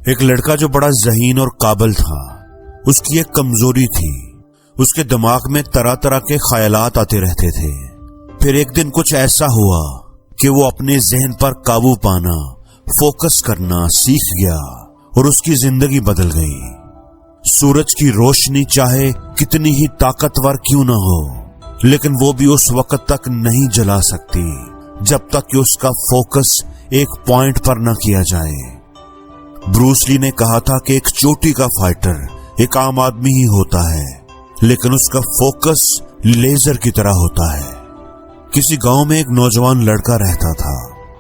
ایک لڑکا جو بڑا ذہین اور قابل تھا، اس کی ایک کمزوری تھی، اس کے دماغ میں طرح طرح کے خیالات آتے رہتے تھے۔ پھر ایک دن کچھ ایسا ہوا کہ وہ اپنے ذہن پر قابو پانا، فوکس کرنا سیکھ گیا اور اس کی زندگی بدل گئی۔ سورج کی روشنی چاہے کتنی ہی طاقتور کیوں نہ ہو، لیکن وہ بھی اس وقت تک نہیں جلا سکتی جب تک کہ اس کا فوکس ایک پوائنٹ پر نہ کیا جائے۔ بروس لی نے کہا تھا کہ ایک چوٹی کا فائٹر ایک عام آدمی ہی ہوتا ہے، لیکن اس کا فوکس لیزر کی طرح ہوتا ہے۔ کسی گاؤں میں ایک نوجوان لڑکا رہتا تھا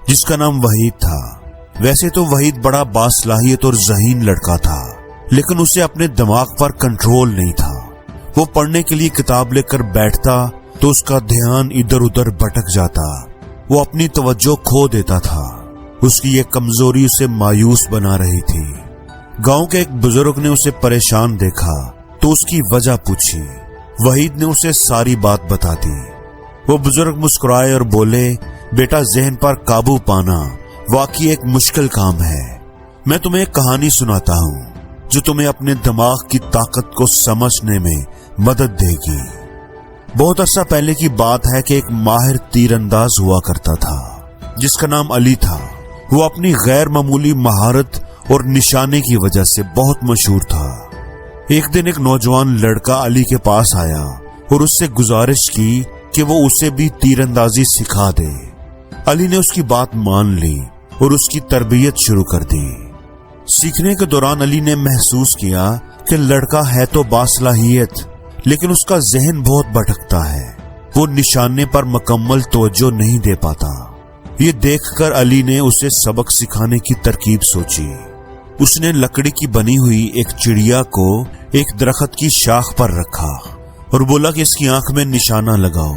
جس کا نام وحید تھا۔ ویسے تو وحید بڑا باصلاحیت اور ذہین لڑکا تھا، لیکن اسے اپنے دماغ پر کنٹرول نہیں تھا۔ وہ پڑھنے کے لیے کتاب لے کر بیٹھتا تو اس کا دھیان ادھر ادھر بھٹک جاتا، وہ اپنی توجہ کھو دیتا تھا۔ اس کی یہ کمزوری اسے مایوس بنا رہی تھی۔ گاؤں کے ایک بزرگ نے اسے پریشان دیکھا تو اس کی وجہ پوچھی۔ وحید نے اسے ساری بات بتا دی۔ وہ بزرگ مسکرائے اور بولے، بیٹا، ذہن پر قابو پانا واقعی ایک مشکل کام ہے۔ میں تمہیں ایک کہانی سناتا ہوں جو تمہیں اپنے دماغ کی طاقت کو سمجھنے میں مدد دے گی۔ بہت عرصہ پہلے کی بات ہے کہ ایک ماہر تیر انداز ہوا کرتا تھا جس کا نام علی تھا۔ وہ اپنی غیر معمولی مہارت اور نشانے کی وجہ سے بہت مشہور تھا۔ ایک دن ایک نوجوان لڑکا علی کے پاس آیا اور اس سے گزارش کی کہ وہ اسے بھی تیر اندازی سکھا دے۔ علی نے اس کی بات مان لی اور اس کی تربیت شروع کر دی۔ سیکھنے کے دوران علی نے محسوس کیا کہ لڑکا ہے تو باصلاحیت، لیکن اس کا ذہن بہت بھٹکتا ہے، وہ نشانے پر مکمل توجہ نہیں دے پاتا۔ یہ دیکھ کر علی نے اسے سبق سکھانے کی ترکیب سوچی۔ اس نے لکڑی کی بنی ہوئی ایک چڑیا کو ایک درخت کی شاخ پر رکھا اور بولا کہ اس کی آنکھ میں نشانہ لگاؤ۔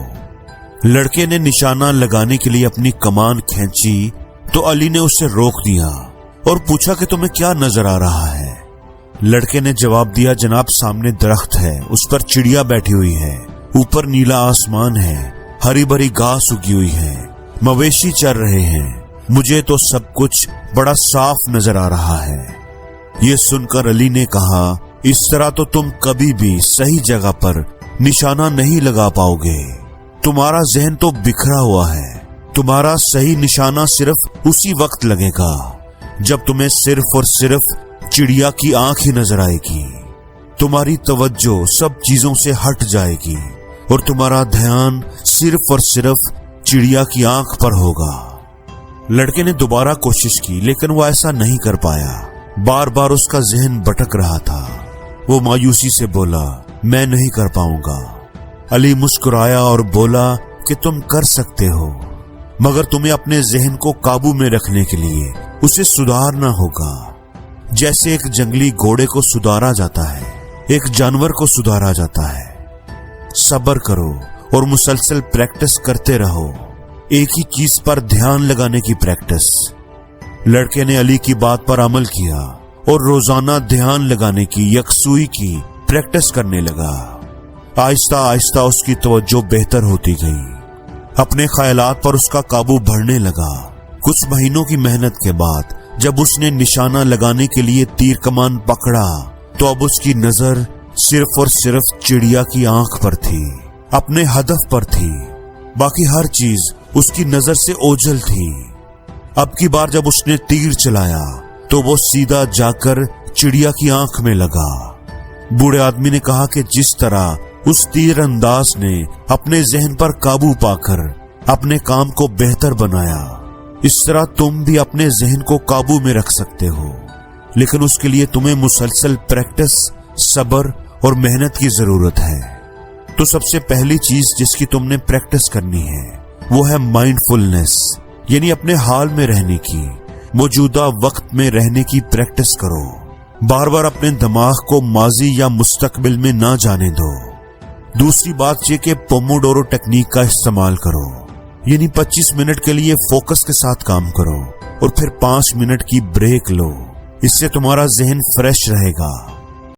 لڑکے نے نشانہ لگانے کے لیے اپنی کمان کھینچی تو علی نے اسے روک دیا اور پوچھا کہ تمہیں کیا نظر آ رہا ہے؟ لڑکے نے جواب دیا، جناب، سامنے درخت ہے، اس پر چڑیا بیٹھی ہوئی ہے، اوپر نیلا آسمان ہے، ہری بھری گھاس اگی ہوئی ہے، مویشی چر رہے ہیں، مجھے تو سب کچھ بڑا صاف نظر آ رہا ہے۔ یہ سن کر علی نے کہا، اس طرح تو تم کبھی بھی صحیح جگہ پر نشانہ نہیں لگا پاؤ گے، تمہارا ذہن تو بکھرا ہوا ہے، تمہارا صحیح نشانہ صرف اسی وقت لگے گا جب تمہیں صرف اور صرف چڑیا کی آنکھ ہی نظر آئے گی، تمہاری توجہ سب چیزوں سے ہٹ جائے گی اور تمہارا دھیان صرف اور صرف چڑیا کی آنکھ پر ہوگا۔ لڑکے نے دوبارہ کوشش کی، لیکن وہ ایسا نہیں کر پایا، بار بار اس کا ذہن بھٹک رہا تھا۔ وہ مایوسی سے بولا، میں نہیں کر پاؤں گا۔ علی مسکرایا اور بولا کہ تم کر سکتے ہو، مگر تمہیں اپنے ذہن کو قابو میں رکھنے کے لیے اسے سدھارنا ہوگا، جیسے ایک جنگلی گھوڑے کو سدھارا جاتا ہے، ایک جانور کو سدھارا جاتا ہے۔ صبر کرو اور مسلسل پریکٹس کرتے رہو، ایک ہی چیز پر دھیان لگانے کی پریکٹس۔ لڑکے نے علی کی بات پر عمل کیا اور روزانہ دھیان لگانے کی، یکسوئی کی پریکٹس کرنے لگا۔ آہستہ آہستہ اس کی توجہ بہتر ہوتی گئی، اپنے خیالات پر اس کا قابو بڑھنے لگا۔ کچھ مہینوں کی محنت کے بعد جب اس نے نشانہ لگانے کے لیے تیر کمان پکڑا تو اب اس کی نظر صرف اور صرف چڑیا کی آنکھ پر تھی، اپنے ہدف پر تھی، باقی ہر چیز اس کی نظر سے اوجھل تھی۔ اب کی بار جب اس نے تیر چلایا تو وہ سیدھا جا کر چڑیا کی آنکھ میں لگا۔ بوڑھے آدمی نے کہا کہ جس طرح اس تیر انداز نے اپنے ذہن پر قابو پا کر اپنے کام کو بہتر بنایا، اس طرح تم بھی اپنے ذہن کو قابو میں رکھ سکتے ہو، لیکن اس کے لیے تمہیں مسلسل پریکٹس، صبر اور محنت کی ضرورت ہے۔ تو سب سے پہلی چیز جس کی تم نے پریکٹس کرنی ہے وہ ہے مائنڈ فلنس، یعنی اپنے حال میں رہنے کی، موجودہ وقت میں رہنے کی پریکٹس کرو۔ بار بار اپنے دماغ کو ماضی یا مستقبل میں نہ جانے دو۔ دوسری بات یہ کہ پوموڈورو ٹیکنیک کا استعمال کرو، یعنی 25 منٹ کے لیے فوکس کے ساتھ کام کرو اور پھر 5 منٹ کی بریک لو، اس سے تمہارا ذہن فریش رہے گا۔